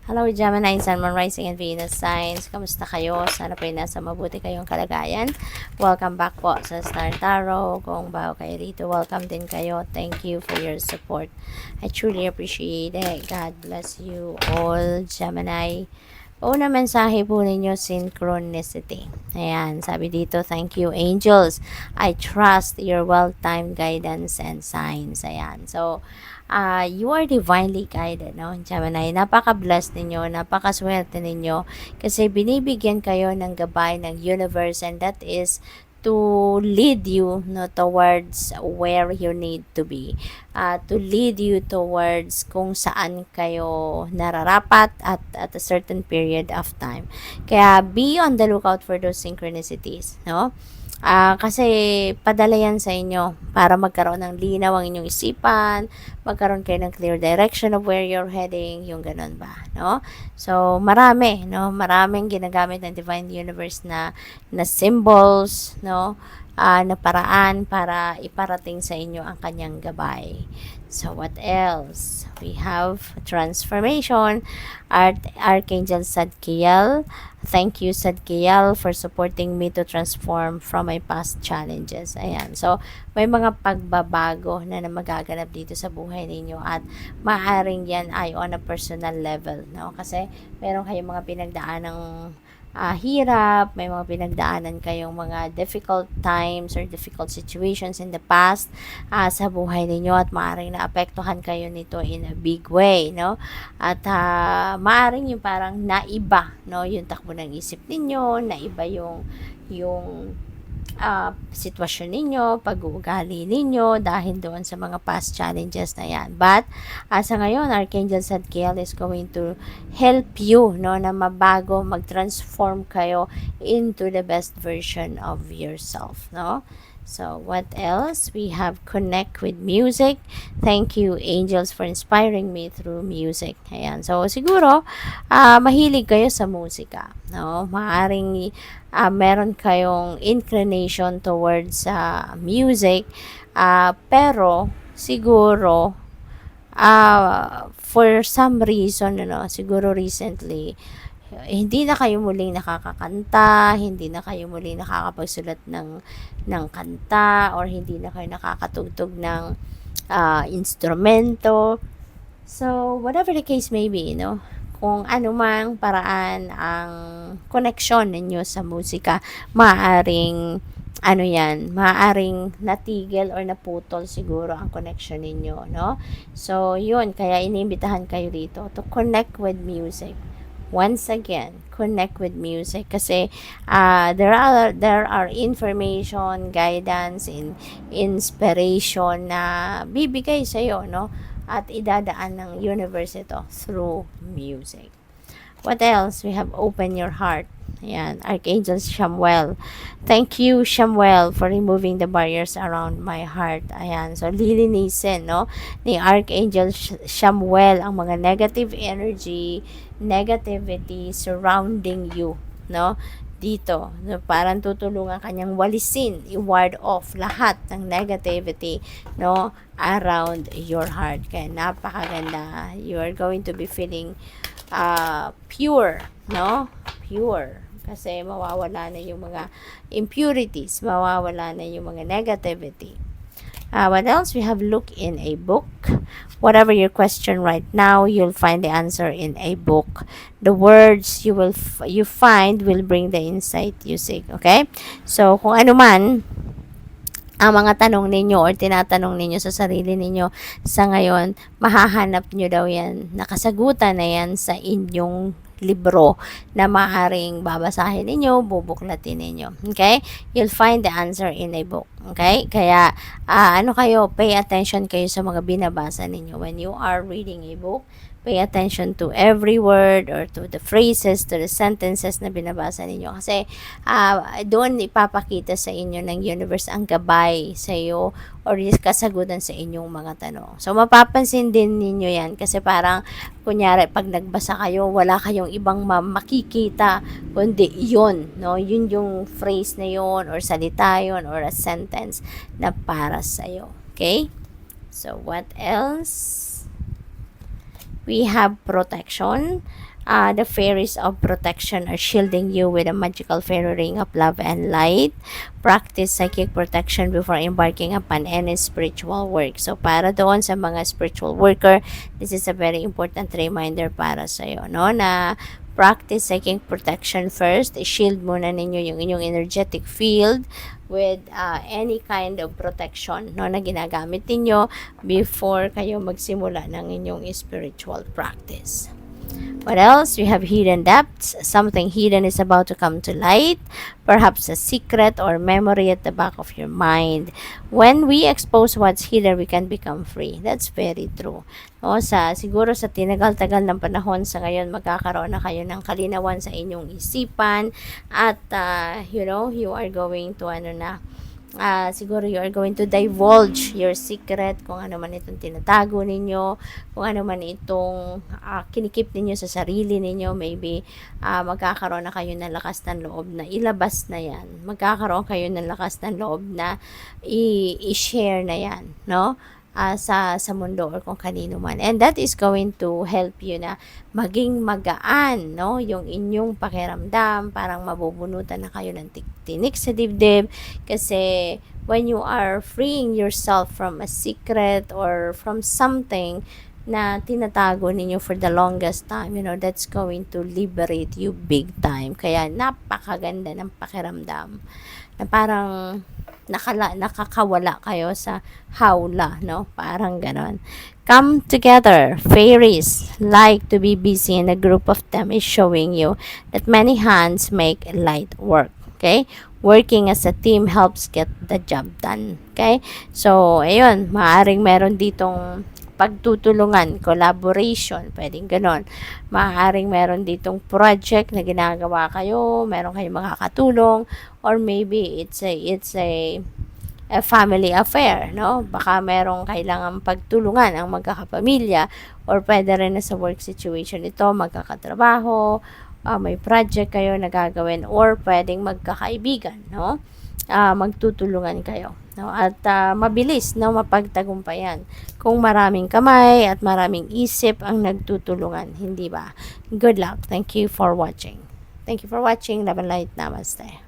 Hello, Gemini, Sun, Moon, Rising, and Venus signs. Kamusta kayo? Sana po ay nasa mabuti kayong kalagayan. Welcome back po sa Star Tarot. Kung bago kayo rito, welcome din kayo. Thank you for your support. I truly appreciate it. God bless you all, Gemini. Una mensahe po ninyo, synchronicity. Ayan, sabi dito, thank you, angels. I trust your well-timed guidance and signs. Ayan, so, you are divinely guided, no? Gemini, napaka-blessed ninyo, napaka-swerte ninyo kasi binibigyan kayo ng gabay ng universe, and that is to lead you, no, towards where you need to be, to lead you towards kung saan kayo nararapat at a certain period of time. Kaya be on the lookout for those synchronicities, no? Kasi padala yan sa inyo para magkaroon ng linaw ang inyong isipan, magkaroon kayo ng clear direction of where you're heading, yung ganun ba, no? So, marami, no? Maraming ginagamit ng Divine Universe na symbols, no? Na paraan para iparating sa inyo ang kanyang gabay. So, what else? We have transformation. Archangel Sadkiel. Thank you, Sadkiel, for supporting me to transform from my past challenges. Ayan. So, may mga pagbabago na magaganap dito sa buhay ninyo at maaaring yan ay on a personal level, no? Kasi meron kayong mga pinagdaanang hirap, may mga pinagdaanan kayong mga difficult times or difficult situations in the past sa buhay ninyo at maaaring naapektuhan kayo nito in a big way, no? At maaaring yung parang naiba, no? Yung takbo ng isip ninyo, naiba yung sitwasyon ninyo, pag-uugali ninyo dahil doon sa mga past challenges na yan. But, sa ngayon, Archangel Zadkiel is going to help you, no, na mabago, mag-transform kayo into the best version of yourself, no? So, what else? We have connect with music. Thank you, angels, for inspiring me through music. Ayan. So, siguro, mahilig kayo sa musika. No? Maaring meron kayong inclination towards music. Pero, siguro, for some reason, siguro recently, hindi na kayo muling nakakakanta, hindi na kayo muling nakakapagsulat ng kanta, or hindi na kayo nakakatugtog ng instrumento. So, whatever the case may be, kung anumang paraan ang connection ninyo sa musika, maaaring maaaring natigil or naputol siguro ang connection ninyo, no? So, yun, kaya inimbitahan kayo rito to connect with music. Once again, connect with music kasi there are information, guidance, inspiration na bibigay sa iyo, no? At idadaan ng universe ito through music. What else? We have open your heart. Ayan, Archangel Shamuel. Thank you, Shamuel, for removing the barriers around my heart. Ayan, so lilinisin, no, ni Archangel Shamuel ang mga negative energy, negativity surrounding you, no, dito. So, parang tutulungan kanyang walisin, i-ward off lahat ng negativity, no, around your heart. Kaya napakaganda. You are going to be feeling pure, no? Pure. Kasi mawawala na yung mga impurities, mawawala na yung mga negativity. What else? We have look in a book. Whatever your question right now, you'll find the answer in a book. The words you find will bring the insight you seek. Okay? So, kung ano man ang mga tanong ninyo or tinatanong ninyo sa sarili ninyo sa ngayon, mahahanap nyo daw yan, nakasagutan na yan sa inyong libro na maaaring babasahin ninyo, bubuklatin ninyo. Okay? You'll find the answer in a book. Okay? Kaya, pay attention kayo sa mga binabasa ninyo. When you are reading a book, pay attention to every word or to the phrases, to the sentences na binabasa ninyo. Kasi doon ipapakita sa inyo ng universe ang gabay sa iyo or kasagutan sa inyong mga tanong. So, mapapansin din ninyo yan kasi parang, kunyari, pag nagbasa kayo, wala kayong ibang makikita kundi yun, no? Yun yung phrase na yun or salita yun or a sentence na para sa iyo. Okay? So, what else? We have protection. The fairies of protection are shielding you with a magical fairy ring of love and light. Practice psychic protection before embarking upon any spiritual work. So, para doon sa mga spiritual worker, this is a very important reminder para sa iyo, no? Na practice psychic protection first. Shield muna ninyo yung inyong energetic field with any kind of protection, no, na ginagamit ninyo before kayo magsimula ng inyong spiritual practice. What else? We have hidden depths. Something hidden is about to come to light. Perhaps a secret or memory at the back of your mind. When we expose what's hidden, we can become free. That's very true. No, siguro sa tinagal-tagal ng panahon sa ngayon, magkakaroon na kayo ng kalinawan sa inyong isipan at you are going to siguro you are going to divulge your secret, kung ano man itong tinatago ninyo, kung ano man itong kinikip ninyo sa sarili ninyo. Maybe magkakaroon na kayo ng lakas ng loob na ilabas na yan. Magkakaroon kayo ng lakas ng loob na i-share na yan, no? Sa mundo or kung kanino man. And that is going to help you na maging magaan, no? Yung inyong pakiramdam, parang mabubunutan na kayo ng tinik sa dibdib. Kasi when you are freeing yourself from a secret or from something na tinatago ninyo for the longest time, that's going to liberate you big time. Kaya napakaganda ng pakiramdam na parang nakakawala kayo sa hawla, no? Parang ganon. Come together. Fairies like to be busy, and a group of them is showing you that many hands make light work. Okay? Working as a team helps get the job done. Okay? So, ayun, maaring meron ditong pagtutulungan, collaboration, pwedeng ganon. Maaaring meron ditong project na ginagawa kayo, meron kayong makakatulong, or maybe it's a family affair, no? Baka merong kailangan pagtulungan ang magkakapamilya, or pwede rin na sa work situation ito, magkakatrabaho, may project kayo na gagawin, or pwedeng magkakaibigan, no? Magtutulungan kayo, no? At mabilis, no, mapagtagumpayan kung maraming kamay at maraming isip ang nagtutulungan, hindi ba? Good luck. Thank you for watching. Love and light. Namaste.